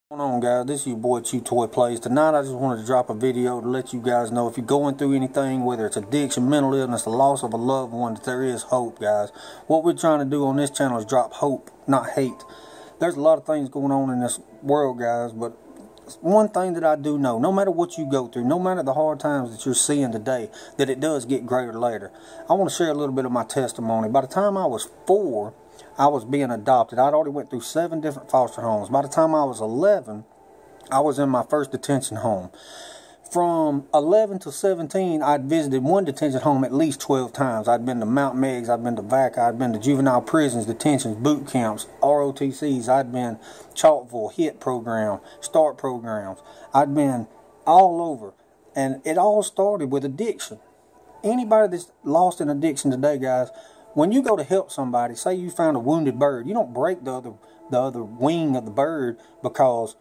What's going on, guys? This is your boy Chew Toy Plays. Tonight I just wanted to drop a video to let you guys know if you're going through anything, whether it's addiction, mental illness, the loss of a loved one, that there is hope, guys. What we're trying to do on this channel is drop hope, not hate. There's a lot of things going on in this world, guys, but one thing that I do know, no matter what you go through, no matter the hard times that you're seeing today, that it does get greater later. I want to share a little bit of my testimony. By the time I was 4, I was being adopted. I'd already went through 7 different foster homes. By the time I was 11, I was in my first detention home. From 11 to 17, I'd visited one detention home at least 12 times. I'd been to Mount Meigs, I'd been to VACA, I'd been to juvenile prisons, detentions, boot camps, ROTCs. I'd been Chalkville, HIT program, START programs. I'd been all over. And it all started with addiction. Anybody that's lost in addiction today, guys, when you go to help somebody, say you found a wounded bird, you don't break the other wing of the bird because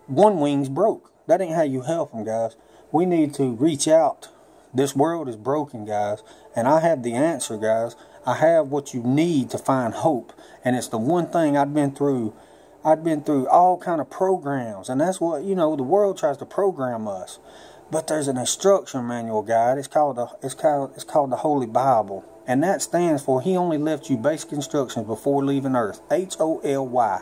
one wing's broke. That ain't how you help them, guys. We need to reach out. This world is broken, guys, and I have the answer, guys. I have what you need to find hope, and it's the one thing I've been through. I've been through all kind of programs, and that's what, you know, the world tries to program us. But there's an instruction manual, guys. It's called the Holy Bible. And that stands for He only left you basic instructions before leaving earth. HOLYBIBLE.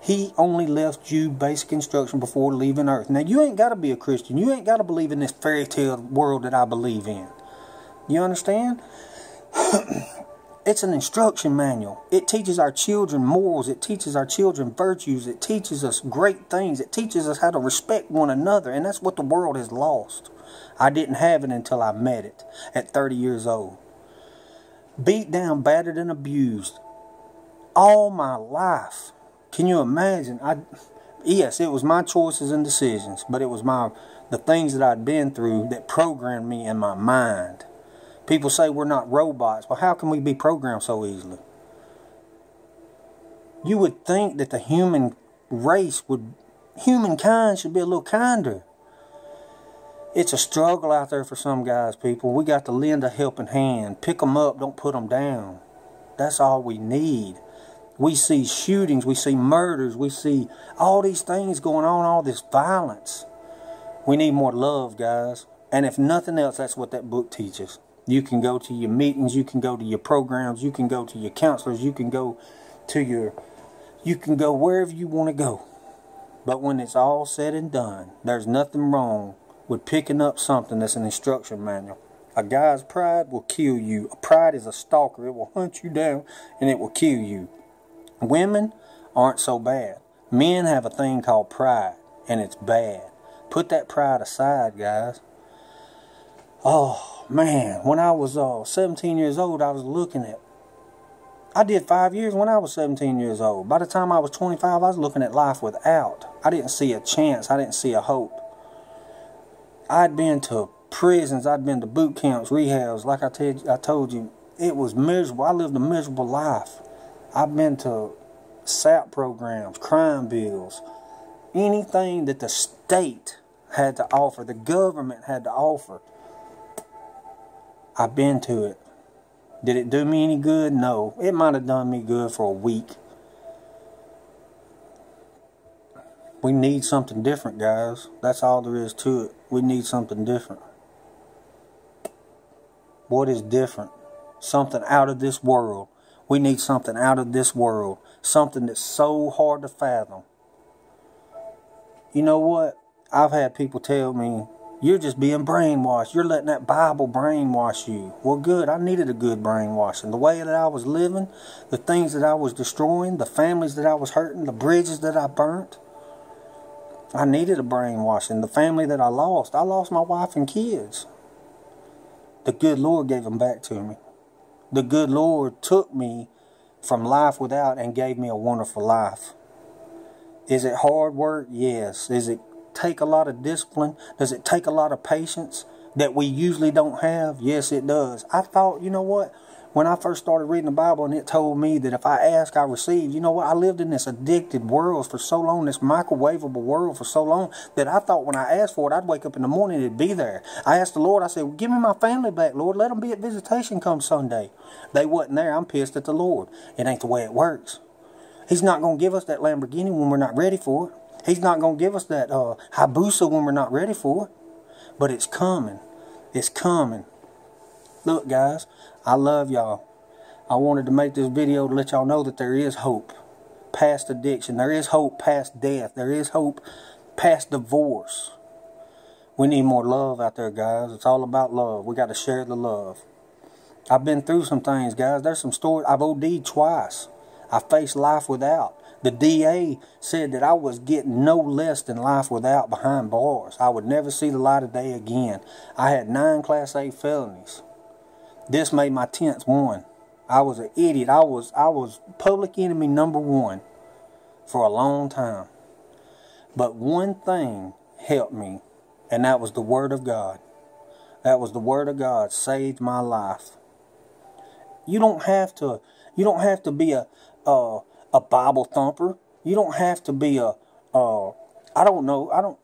He only left you basic instruction before leaving earth. Now, you ain't got to be a Christian. You ain't got to believe in this fairy tale world that I believe in. You understand? It's an instruction manual. It teaches our children morals. It teaches our children virtues. It teaches us great things. It teaches us how to respect one another. And that's what the world has lost. I didn't have it until I met it at 30 years old. Beat down, battered, and abused all my life. Can you imagine? Yes, it was my choices and decisions, but it was the things that I'd been through that programmed me in my mind. People say we're not robots. Well, how can we be programmed so easily? You would think that the humankind should be a little kinder. It's a struggle out there for some guys, people. We got to lend a helping hand. Pick them up, don't put them down. That's all we need. We see shootings, we see murders, we see all these things going on, all this violence. We need more love, guys. And if nothing else, that's what that book teaches. You can go to your meetings, you can go to your programs, you can go to your counselors, you can go wherever you want to go. But when it's all said and done, there's nothing wrong with picking up something that's an instruction manual. A guy's pride will kill you. Pride is a stalker. It will hunt you down and it will kill you. Women aren't so bad. Men have a thing called pride, and it's bad. Put that pride aside, guys. Oh, man. When I was 17 years old, I did 5 years when I was 17 years old. By the time I was 25, I was looking at life without. I didn't see a chance. I didn't see a hope. I'd been to prisons. I'd been to boot camps, rehabs. Like I told you, it was miserable. I lived a miserable life. I've been to SAP programs, crime bills, anything that the state had to offer, the government had to offer. I've been to it. Did it do me any good? No. It might have done me good for a week. We need something different, guys. That's all there is to it. We need something different. What is different? Something out of this world. We need something out of this world. Something that's so hard to fathom. You know what? I've had people tell me, you're just being brainwashed. You're letting that Bible brainwash you. Well, good. I needed a good brainwashing. The way that I was living, the things that I was destroying, the families that I was hurting, the bridges that I burnt. I needed a brainwashing. The family that I lost my wife and kids. The good Lord gave them back to me. The good Lord took me from life without and gave me a wonderful life. Is it hard work? Yes. Does it take a lot of discipline? Does it take a lot of patience that we usually don't have? Yes, it does. I thought, you know what? When I first started reading the Bible and it told me that if I ask, I receive, you know what? I lived in this addicted world for so long, this microwavable world for so long, that I thought when I asked for it, I'd wake up in the morning and it'd be there. I asked the Lord, I said, well, give me my family back, Lord. Let them be at visitation come Sunday. They wasn't there. I'm pissed at the Lord. It ain't the way it works. He's not going to give us that Lamborghini when we're not ready for it. He's not going to give us that Hayabusa when we're not ready for it. But it's coming. It's coming. Look, guys, I love y'all. I wanted to make this video to let y'all know that there is hope past addiction. There is hope past death. There is hope past divorce. We need more love out there, guys. It's all about love. We got to share the love. I've been through some things, guys. There's some stories. I've OD'd twice. I faced life without. The DA said that I was getting no less than life without behind bars. I would never see the light of day again. I had 9 Class A felonies. This made my 10th one. I was an idiot. I was public enemy number 1 for a long time. But one thing helped me, and that was the Word of God. That was the Word of God saved my life. You don't have to be a Bible thumper. You don't have to be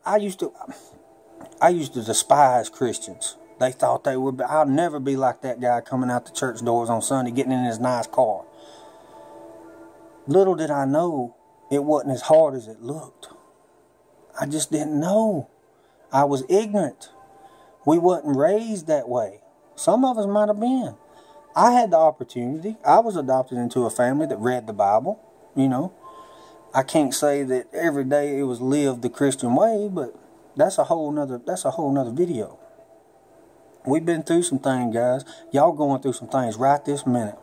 I used to despise Christians. They thought they would be. I'll never be like that guy coming out the church doors on Sunday getting in his nice car. Little did I know it wasn't as hard as it looked. I just didn't know. I was ignorant. We wasn't raised that way. Some of us might have been. I had the opportunity. I was adopted into a family that read the Bible. You know, I can't say that every day it was lived the Christian way, but that's a whole nother video. We've been through some things, guys. Y'all going through some things right this minute.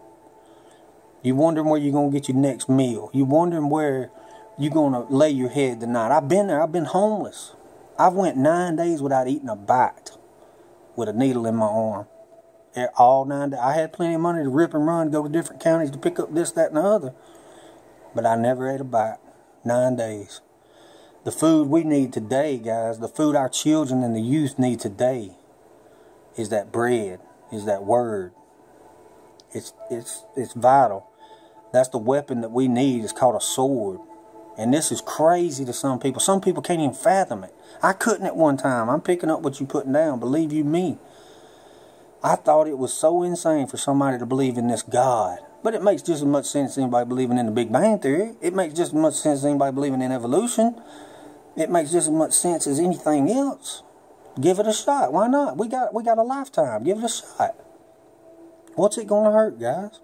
You wondering where you're going to get your next meal. You wondering where you're going to lay your head tonight. I've been there. I've been homeless. I've went 9 days without eating a bite with a needle in my arm. All 9 days. I had plenty of money to rip and run, go to different counties to pick up this, that, and the other. But I never ate a bite. 9 days. The food we need today, guys, the food our children and the youth need today is that bread, is that Word. It's vital. That's the weapon that we need. It's called a sword. And this is crazy to some people. Some people can't even fathom it. I couldn't at one time. I'm picking up what you're putting down. Believe you me. I thought it was so insane for somebody to believe in this God. But it makes just as much sense as anybody believing in the Big Bang Theory. It makes just as much sense as anybody believing in evolution. It makes just as much sense as anything else. Give it a shot. Why not? We got a lifetime. Give it a shot. What's it going to hurt, guys?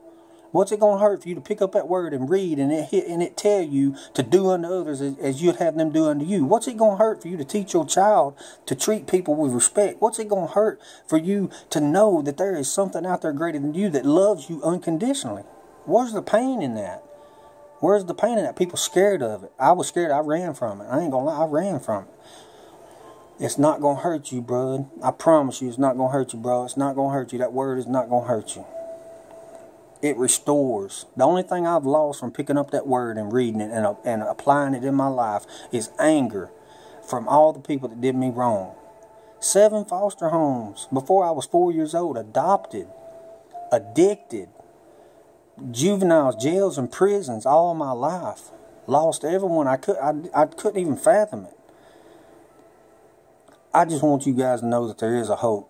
What's it going to hurt for you to pick up that Word and read and it tell you to do unto others as you'd have them do unto you? What's it going to hurt for you to teach your child to treat people with respect? What's it going to hurt for you to know that there is something out there greater than you that loves you unconditionally? Where's the pain in that? Where's the pain in that? People scared of it. I was scared. I ran from it. I ain't going to lie. I ran from it. It's not going to hurt you, bro. I promise you it's not going to hurt you, bro. It's not going to hurt you. That Word is not going to hurt you. It restores. The only thing I've lost from picking up that Word and reading it and applying it in my life is anger from all the people that did me wrong. 7 foster homes before I was 4 years old. Adopted. Addicted. Juveniles, jails, and prisons all my life. Lost everyone. I couldn't even fathom it. I just want you guys to know that there is a hope.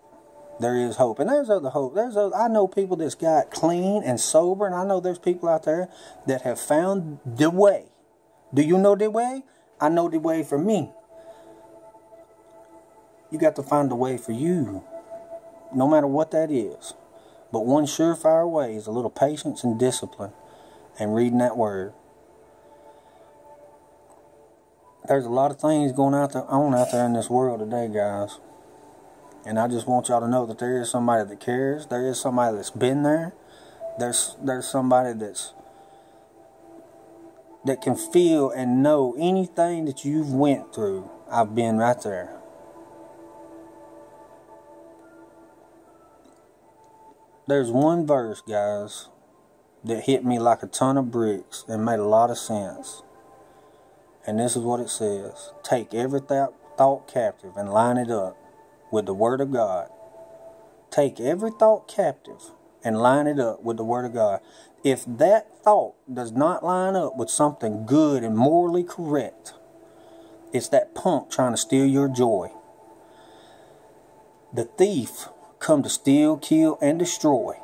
There is hope. And there's other hope. I know people that's got clean and sober. And I know there's people out there that have found the way. Do you know the way? I know the way for me. You got to find the way for you. No matter what that is. But one surefire way is a little patience and discipline. And reading that Word. There's a lot of things going on out there in this world today, guys. And I just want y'all to know that there is somebody that cares. There is somebody that's been there. There's somebody that can feel and know anything that you've went through. I've been right there. There's one verse, guys, that hit me like a ton of bricks and made a lot of sense. And this is what it says. Take every thought captive and line it up with the Word of God. Take every thought captive and line it up with the Word of God. If that thought does not line up with something good and morally correct, it's that punk trying to steal your joy. The thief come to steal, kill, and destroy.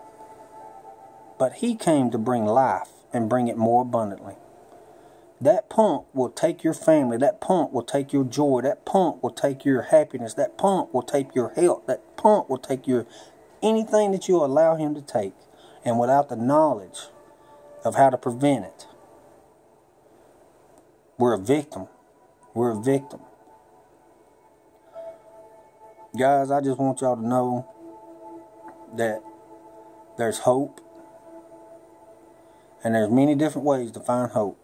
But he came to bring life and bring it more abundantly. That pump will take your family. That pump will take your joy. That pump will take your happiness. That pump will take your health. That pump will take your anything that you allow him to take. And without the knowledge of how to prevent it, we're a victim. We're a victim. Guys, I just want y'all to know that there's hope. And there's many different ways to find hope.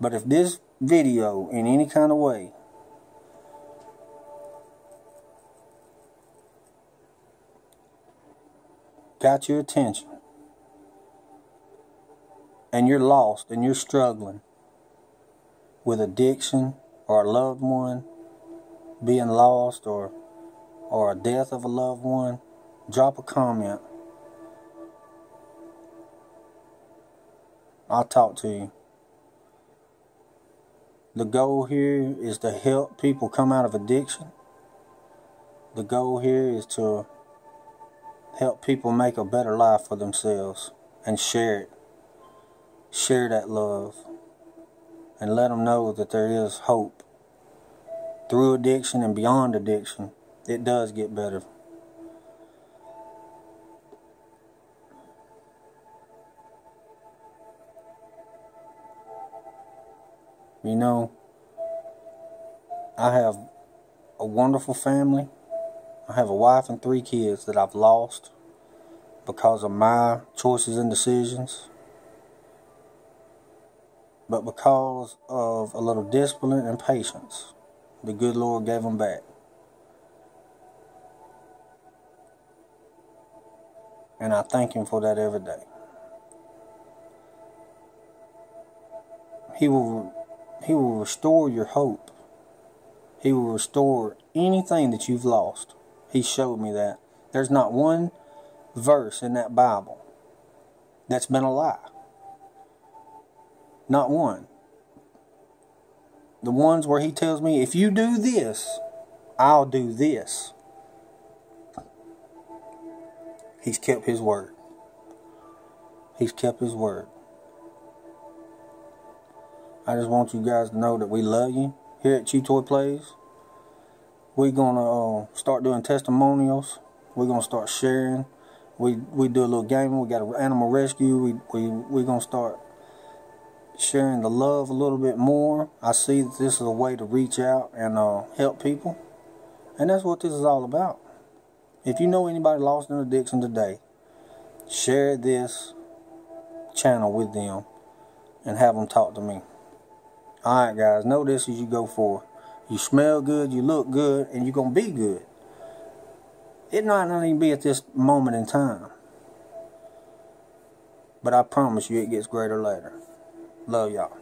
But if this video in any kind of way got your attention and you're lost and you're struggling with addiction or a loved one being lost or a death of a loved one, drop a comment. I'll talk to you. The goal here is to help people come out of addiction. The goal here is to help people make a better life for themselves and share it. Share that love and let them know that there is hope. Through addiction and beyond addiction, it does get better. You know, I have a wonderful family. I have a wife and 3 kids that I've lost because of my choices and decisions. But because of a little discipline and patience, the good Lord gave them back. And I thank him for that every day. He will restore your hope. He will restore anything that you've lost. He showed me that. There's not one verse in that Bible that's been a lie. Not one. The ones where he tells me, if you do this, I'll do this. He's kept his word. He's kept his word. I just want you guys to know that we love you here at Chew Toy Plays. We're going to start doing testimonials. We're going to start sharing. We do a little gaming. We got an animal rescue. We're going to start sharing the love a little bit more. I see that this is a way to reach out and help people. And that's what this is all about. If you know anybody lost in addiction today, share this channel with them and have them talk to me. Alright guys, know this as you go forward. You smell good, you look good, and you're going to be good. It might not even be at this moment in time. But I promise you it gets greater later. Love y'all.